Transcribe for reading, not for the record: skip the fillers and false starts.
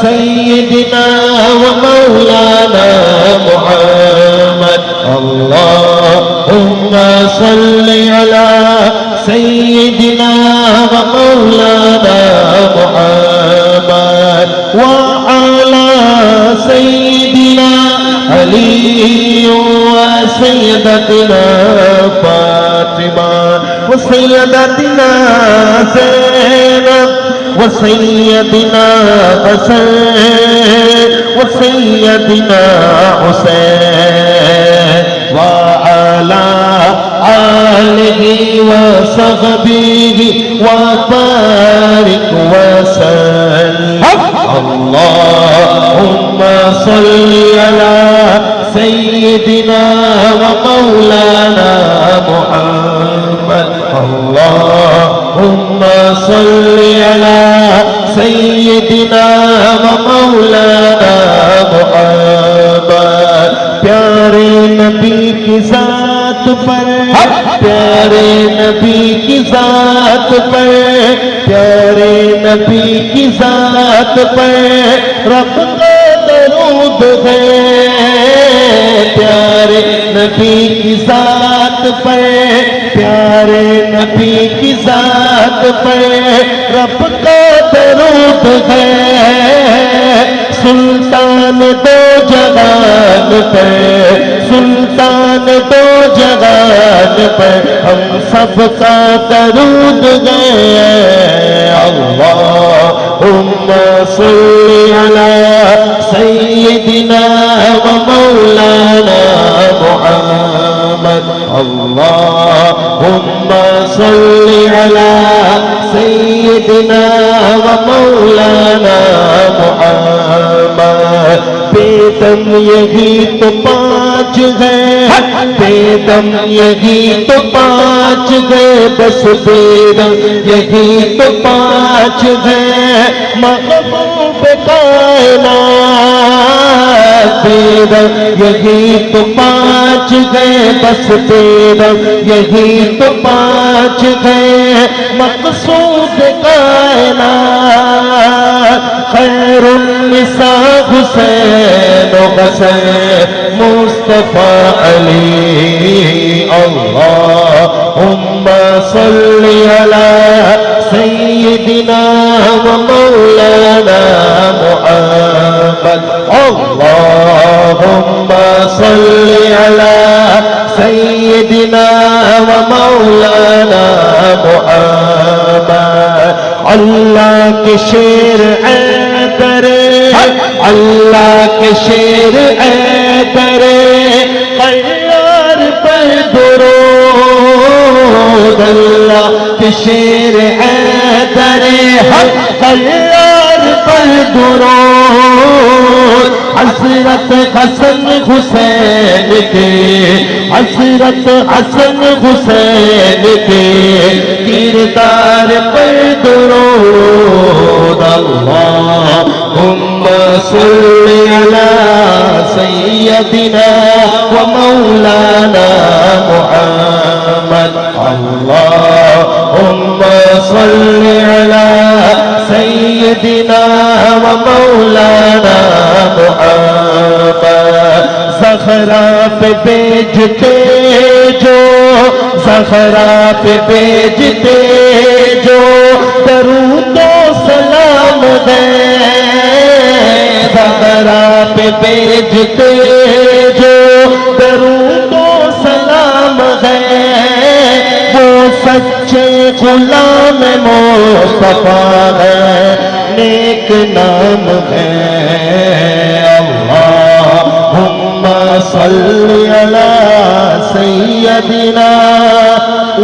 سيدنا ومولانا محمد اللهم صل على سيدنا ومولانا محمد وعلى سيدنا علي وسيدتنا فاطمة وسيدتنا زينب وسيدنا حسين وسيدنا حسين وعلى آله وصحبه وبارك وسلم اللهم صل على سيدنا ومولانا محمد اللهم صل على سيدنا ومولانا محمد پیارے نبی کی ذات پر پیارے نبی کی ذات پر پیارے نبی کی ذات پر رب کا درود ہے پیارے نبی کی ذات پر پیارے نبی کی ذات پر رب کا درود ہے سلطان دو جہان پر سلطان دو جہان پر ہم سب کا درود ہے اللہم صل علی سیدنا و مولانا محمد اللہم صل علی سیدنا و مولانا محمد بیدم یہی تو پانچ ہے بیدم یہی تو پانچ ہے بس بیدم یہی تو پانچ ہے محبوب کائنات بیدم یہی تو پانچ ہے بس بیدم یہی تو پانچ ہے مقصود کائنات خیر النساء حسین و حسین مصطفیٰ علی اللہم صل علی سیدنا و مولانا محمد اللہم صل علی سیدنا و مولانا محمد اللہ کے شیر اے کرے اللہ کے شیر اے کرے قیار پر درود اللہ کے شیر اے کرے قیار پر درود حضرت حسن حسین کے حضرت حسن حسین کے کردار پر درود اللہم صل علی سیدنا و مولانا محمد اللہم صل علی سیدنا و مولانا محمد زہرا پہ بیجتے جو زہرا پہ بیجتے جو درود و سلام ہے زہرا پہ بیجتے جو درود و سلام ہے وہ سچے غلام مصطفیٰ ہے نیک نام ہے اللہم صل علی سیدنا و